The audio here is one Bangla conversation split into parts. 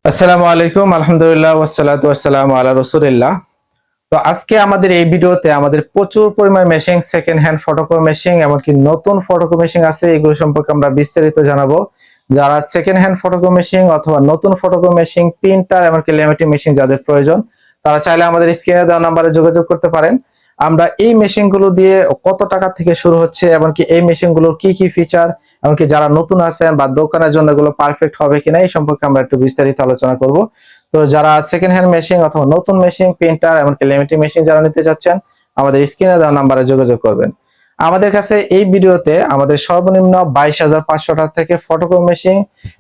আসসালামু আলাইকুম আলহামদুলিল্লাহ ওয়াসসালাতু ওয়াসসালামু আলা রাসূলিল্লাহ। তো আজকে আমাদের এই ভিডিওতে আমাদের প্রচুর পরিমাণ machine, second hand photocopy machine, এমনকি নতুন ফটোকপি মেশিন আছে, এগুলো সম্পর্কে আমরা বিস্তারিত জানাবো। যারা সেকেন্ড হ্যান্ড ফটোকপি মেশিন অথবা নতুন ফটোকপি মেশিন, প্রিন্টার, এমনকি লেমিনেটিং মেশিন যাদের প্রয়োজন, তারা চাইলে আমাদের স্ক্রিনে দেওয়া নাম্বারে যোগাযোগ করতে পারেন। আমরা এই মেশিনগুলো দিয়ে কত টাকা থেকে শুরু হচ্ছে, এমনকি এই মেশিনগুলোর কি কি ফিচার, এমনকি যারা নতুন আছেন বা দোকানের জন্য এগুলো পারফেক্ট হবে কিনা, এই সম্পর্কে আমরা একটু বিস্তারিত আলোচনা করব। তো যারা সেকেন্ড হ্যান্ড মেশিন অথবা নতুন মেশিন, প্রিন্টার, এমনকি লেমিনেটিং মেশিন যারা নিতে চাচ্ছেন, আমাদের স্ক্রিনে দেওয়া নাম্বারে যোগাযোগ করবেন। আমাদের কাছে এই ভিডিওতে আমাদের সর্বনিম্ন 22,500 টাকা থেকে ফটোকপি মেশিন,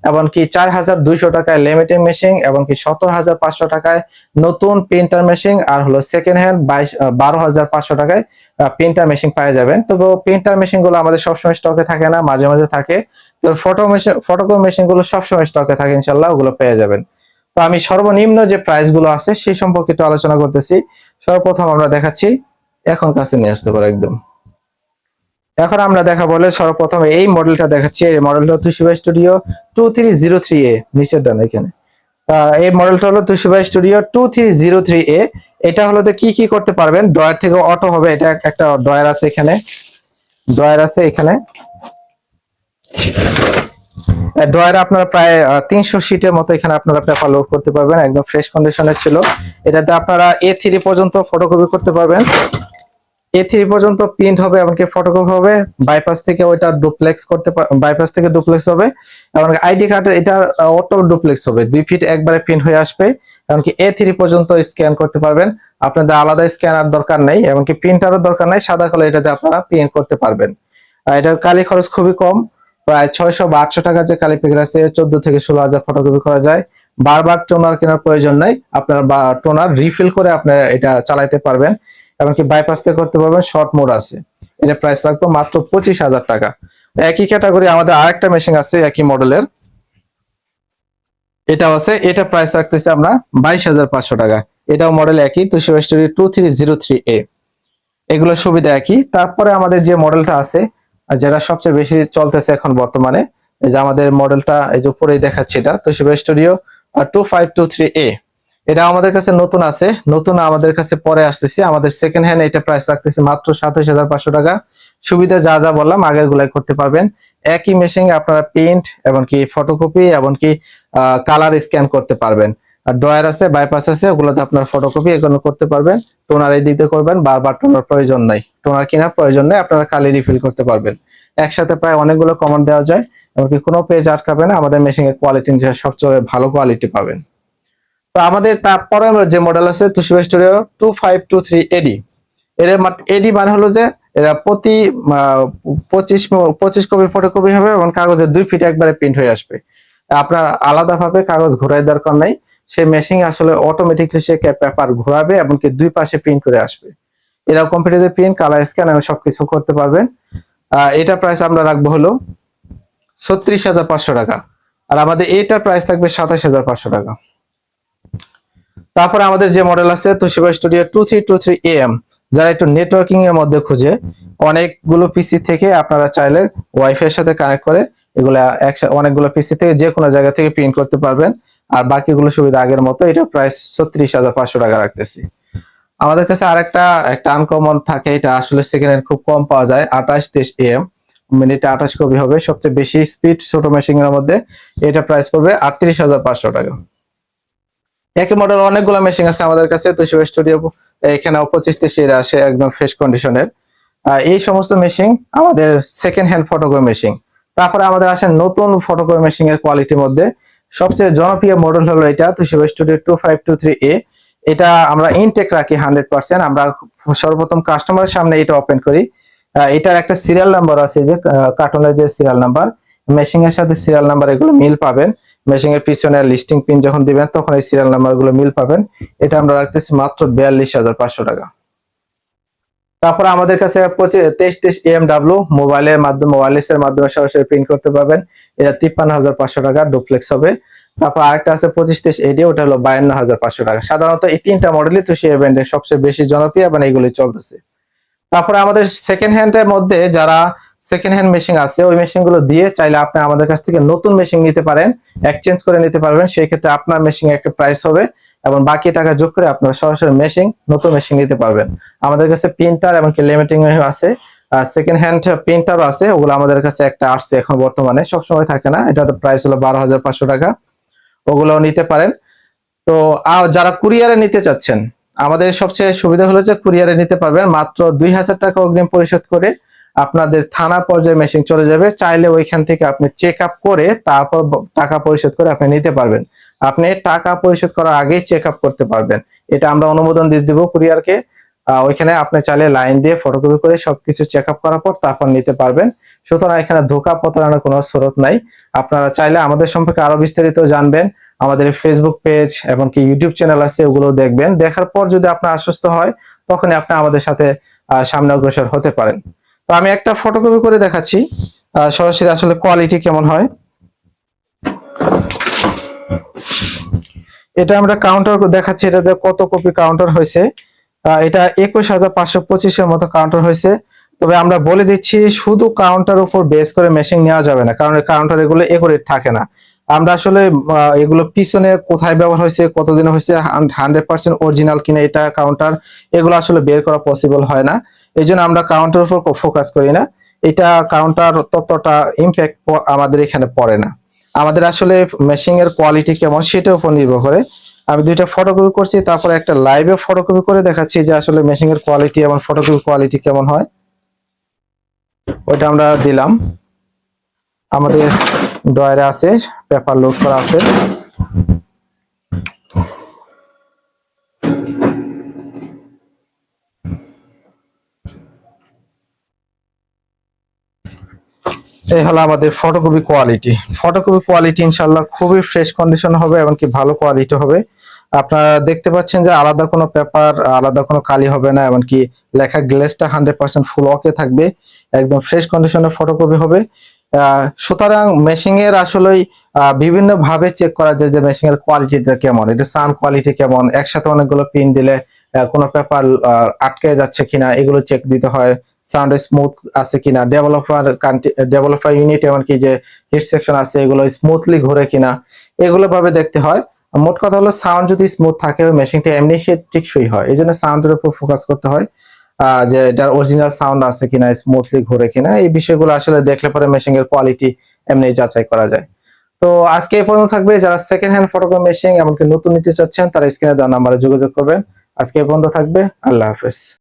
এমনকি 4,200 টাকায় লেমিনেটিং মেশিন, এমনকি 17,500 টাকায় নতুন প্রিন্টার মেশিন, আর হলো সেকেন্ড হ্যান্ড 12,500 টাকায় প্রিন্টার মেশিন পেয়ে যাবেন। তবে প্রিন্টার মেশিন গুলো আমাদের সবসময় স্টকে থাকে না, মাঝে মাঝে থাকে। তো ফটোকপি মেশিন গুলো সবসময় স্টকে থাকে, ইনশাল্লাহ ওগুলো পেয়ে যাবেন। তো আমি সর্বনিম্ন যে প্রাইস গুলো আছে সেই সম্পর্কে একটু আলোচনা করতেছি। সর্বপ্রথম আমরা দেখাচ্ছি, এখন কাছে নিয়ে আসতে পারো একদম। এখন আমরা দেখা বলে সর্বপ্রথম এই মডেলটা দেখাচ্ছি। এই মডেলটা তোশিবা স্টুডিও 2303A, নিচের ডান এখানে। এই মডেলটা হলো তোশিবা স্টুডিও 2303A। এটা হলো কি কি করতে পারবেন, ড্রয়ার থেকে অটো হবে। এটা একটা ড্রয়ার আছে এখানে, ড্রয়ার আছে এখানে। ড্রয়ারে আপনারা প্রায় 300 শিটের মতো এখানে আপনারা পেপার লোড করতে পারবেন, একদম ফ্রেশ কন্ডিশনের ছিল। এটাতে আপনারা A3 পর্যন্ত ফটোকপি করতে পারবেন, A3 পর্যন্ত প্রিন্ট হবে, এমনকি ফটোকপি হবে। বাইপাস থেকে ওইটা ডুপ্লেক্স বাইপাস থেকে ডুপ্লেক্স হবে, এমনকি আইডি কার্ড এটা অটো ডুপ্লেক্স হবে, 2 ফিট একবারে প্রিন্ট হয়ে আসবে। এমনকি A3 পর্যন্ত স্ক্যান করতে পারবেন, আপনাদের আলাদা স্ক্যানার দরকার নেই, এমনকি প্রিন্টারও দরকার নেই, সাদা কালো এটাতে আপনারা প্রিন্ট করতে পারবেন। এটার কালি খরচ খুবই কম, প্রায় 600 বা 800 টাকার যে কালি প্যাকেট আছে 14 থেকে 16,000 ফটোকপি করা যায়। বারবার টোনার কেনার প্রয়োজন নাই, আপনারা টোনার রিফিল করে আপনারা এটা চালাতে পারবেন। এমনকি বাইপাস থেকে করতে পারবেন, শর্ট মোড আছে। এটা প্রাইস রাখবো মাত্র 25,000 টাকা। একই ক্যাটাগরি আমাদের আরেকটা মেশিন আছে একই মডেলের, এটাও আছে। এটা প্রাইস রাখতেছি আমরা 22,500 টাকা। এটাও মডেল একই, তোশিবা স্টুডিও 2303A। এগুলো সুবিধা একই। তারপরে আমাদের যে মডেলটা আছে, যেটা সবচেয়ে বেশি চলতেছে এখন বর্তমানে, এই যে আমাদের মডেলটা এই যে উপরেই দেখাচ্ছি, এটা তোশিবা স্টুডিও 2523A। এটা আমাদের কাছে নতুন আছে, নতুন আমাদের কাছে পরে আসতেছে। আমাদের সেকেন্ড হ্যান্ড এটা প্রাইস রাখতেছে মাত্র 27,500 টাকা। সুবিধা যা যা বললাম আগের গুলাই করতে পারবেন। একই মেশিনে আপনারা প্রিন্ট, এমনকি ফটোকপি, এমনকি কালার স্ক্যান করতে পারবেন। আর ড্রয়ার আছে, বাইপাস আছে, ওগুলোতে আপনার ফটোকপি এগুলো করতে পারবেন। টোনার এই দিতে করবেন, বারবার টোনার প্রয়োজন নাই, টোনার কেনার প্রয়োজন নেই, আপনারা কালি রিফিল করতে পারবেন। একসাথে প্রায় অনেকগুলো কমান্ড দেওয়া যায়, এমনকি কোনো পেজ আটকাবে না। আমাদের মেশিনের কোয়ালিটি সবচেয়ে ভালো কোয়ালিটি পাবেন। তো আমাদের তারপরে যে মডেল আছে তোশিবা স্টুডিও 2523AD। এর এডি মানে হলো যে এরা প্রতি 25 কপি ফটোকপি হবে এবং কাগজের 2 ফিট একবারে প্রিন্ট হয়ে আসবে। আপনার আলাদাভাবে কাগজ ঘোরাই দরকার নাই, সেই মেশিন আসলে অটোমেটিকলি সে পেপার ঘোরাবে এবং কি দুই পাশে প্রিন্ট করে আসবে। এরা কম্পিউটারে প্রিন্ট, কালার স্ক্যান এবং সবকিছু করতে পারবেন। এটা প্রাইস আমরা রাখবো হলো 36,500 টাকা। আর আমাদের এটার প্রাইস থাকবে 27,500 টাকা। তারপরে আমাদের যে মডেল আছে তোশিবা স্টুডিও 2323AM, যারা একটু নেটওয়ার্কিং এর মধ্যে খুঁজে, অনেকগুলো পিসি থেকে আপনারা চাইলে ওয়াইফাই এর সাথে কানেক্ট করে এগুলা অনেকগুলো পিসি থেকে যে কোনো জায়গা থেকে প্রিন্ট করতে পারবেন। আর বাকিগুলো সুবিধা আগের মতো। এটা প্রাইস 36,500 টাকা রাখতেছি। আমাদের কাছে আরেকটা একটা আনকমন থাকে, এটা আসলে সেকেন্ড হ্যান্ড খুব কম পাওয়া যায়, 2823AM। মিনিটে 28 কপি হবে, সবচেয়ে বেশি স্পিড ছোট মেশিন এর মধ্যে। এটা প্রাইস পড়বে 38,500 টাকা। একই মডেল অনেকগুলো মেশিন আছে আমাদের কাছে তোশিবা স্টুডিও, এখানে 25-30 আসে একদম ফ্রেশ কন্ডিশনের। এই সমস্ত মেশিন আমাদের সেকেন্ড হ্যান্ড ফটোকপি মেশিন। তারপরে আমাদের আসে নতুন ফটোকপি মেশিন এর কোয়ালিটির মধ্যে সবচেয়ে জনপ্রিয় মডেল হলো এটা তোশিবা স্টুডিও 2523A। এটা আমরা ইনটেক রাখি 100%। আমরা সর্বপ্রথম কাস্টমারের সামনে এটা ওপেন করি। এটার একটা সিরিয়াল নাম্বার আছে, যে কার্টুনের যে সিরিয়াল নাম্বার, মেশিন এর সাথে সিরিয়াল নাম্বার এগুলো মিল পাবেন। মেশিন এর পিছনে লিস্টিং পিন যখন দিবেন তখন এই সিরিয়াল নাম্বার গুলো মিল পাবেন। এটা আমরা রাখতেছি মাত্র 42,500 টাকা। তারপর আমাদের কাছে 2323AMW মোবাইলের মাধ্যমে, ওয়্যারলেসের মাধ্যমে সরাসরি প্রিন্ট করতে পারবেন। এটা 53,500 টাকা, ডুপ্লেক্স হবে। তারপর আরেকটা আছে 2523AD, ওটা হলো 52,500 টাকা। সাধারণত এই তিনটা মডেলই তোশিবা ব্র্যান্ডের সবচেয়ে বেশি জনপ্রিয় এবং এইগুলি চলতেছে। তারপরে আমাদের সেকেন্ড হ্যান্ডের মধ্যে যারা সেকেন্ড হ্যান্ড মেশিন আছে, ওই মেশিনগুলো দিয়ে চাইলে আপনি আমাদের কাছ থেকে নতুন মেশিন নিতে পারেন, এক্সচেঞ্জ করে নিতে পারবেন। সেই ক্ষেত্রে আপনার মেশিন একটা প্রাইস হবে এবং বাকি টাকা যোগ করে আপনারা সরাসরি নতুন মেশিন নিতে পারবেন। আমাদের কাছে প্রিন্টার এবং লিমিটিং আছে, সেকেন্ড হ্যান্ড প্রিন্টারও আছে, ওগুলো আমাদের কাছে একটা আসছে এখন বর্তমানে, সবসময় থাকে না, এটা তো প্রাইস হলো 12,500 টাকা, ওগুলোও নিতে পারেন। তো যারা কুরিয়ারে নিতে চাচ্ছেন, আমাদের সবচেয়ে সুবিধা হলো যে কুরিয়ারে নিতে পারবেন মাত্র 2,000 টাকা অগ্রিম পরিশোধ করে আপনাদের থানা পর্যায়ে মেশিন চলে যাবে। চাইলে ওইখান থেকে আপনি চেক আপ করে তারপর টাকা পরিশোধ করে আপনি নিতে পারবেন। আপনি টাকা পরিশোধ করার আগেই চেক আপ করতে পারবেন, এটা আমরা অনুমোদন দিয়ে দিব কুরিয়ারকে। ওইখানে আপনি চাইলে লাইন দিয়ে ফটোকপি করে সবকিছু চেক আপ করার পর তারপর নিতে পারবেন। সুতরাং এখানে ধোঁকা প্রতারণার কোনো স্রোত নাই। আপনারা চাইলে আমাদের সম্পর্কে আরো বিস্তারিত জানবেন, আমাদের ফেসবুক পেজ এবং কি ইউটিউব চ্যানেল আছে, ওগুলো দেখবেন। দেখার পর যদি আপনার আশ্বস্ত হয় তখনই আপনি আমাদের সাথে সামনে অগ্রসর হতে পারেন। তো আমি একটা ফটোকপি করে দেখাচ্ছি সরাসরি আসলে কোয়ালিটি কেমন হয়। এটা আমরা কাউন্টার দেখাচ্ছি, এটা যে কত কপি কাউন্টার হয়েছে, এটা 21,525-এর মতো কাউন্টার হয়েছে। তবে আমরা বলে দিচ্ছি শুধু কাউন্টার উপর বেস করে মেশিন নেওয়া যাবে না, কারণ কাউন্টার এগুলো একুরেট থাকে না। আমরা আসলে এগুলো পিছনে কোথায় ব্যবহার হয়েছে, কতদিন হয়েছে, 100% অরিজিনাল কিনা এটা কাউন্টার, এগুলো আসলে বের করা পসিবল হয় না। এই জন্য আমরা কাউন্টার উপর ফোকাস করি না, এটা কাউন্টার ততটা ইম্প্যাক্ট আমাদের এখানে পড়ে না। আমাদের আসলে মেশিং এর কোয়ালিটি কেমন সেটার উপর নির্ভর করে। আমি দুইটা ফটোকপি করছি, তারপরে একটা লাইভে ফটোকপি করে দেখাচ্ছি যে আসলে মেশিং এর কোয়ালিটি এবং ফটোকপি কোয়ালিটি কেমন হয়। ওইটা আমরা দিলাম, আমাদের ড্রয়ারে আছে, পেপার লোড করা আছে। এই হলো আমাদের ফটোকপি কোয়ালিটি। ফটোকপি কোয়ালিটি ইনশাআল্লাহ খুবই ফ্রেশ কন্ডিশন হবে এবং কি ভালো কোয়ালিটি হবে। আপনারা দেখতে পাচ্ছেন যে আলাদা কোনো পেপার, আলাদা কোনো কালি হবে না, এমনকি লেখা গ্লেজটা 100% ফুল ওকে থাকবে, একদম ফ্রেশ কন্ডিশনের ফটোকপি হবে। সুতরাং মেশিং এর আসলেই বিভিন্ন ভাবে চেক করা যায় যে মেশিং এর কোয়ালিটিটা কেমন, এটা সাউন্ড কোয়ালিটি কেমন, একসাথে অনেকগুলো পিন দিলে কোনো পেপার আটকে যাচ্ছে কিনা এগুলো চেক দিতে হয়, সাউন্ড স্মুথ আছে কিনা, ডেভেলপার ইউনিট এমনকি যে হিট সেকশন আছে এগুলো স্মুথলি ঘুরে কিনা, এগুলো ভাবে দেখতে হয়। মোট কথা হলো সাউন্ড যদি স্মুথ থাকে মেশিনটা এমনি সে টেকসই হয়, এই জন্য সাউন্ডের উপর ফোকাস করতে হয়, যে এটার অরিজিনাল সাউন্ড আছে কিনা, স্মুথলি ঘুরে কিনা, এই বিষয়গুলো আসলে দেখলে পরে মেশিং এর কোয়ালিটি এমনি যাচাই করা যায়। তো আজকে এই পর্যন্ত থাকবে। যারা সেকেন্ড হ্যান্ড ফটোকপি মেশিন এমনকি নতুন নিতে চাচ্ছেন তারা স্ক্রিনে দেওয়া নাম্বারে যোগাযোগ করবেন। আজকে এই পর্যন্ত থাকবে। আল্লাহ হাফেজ।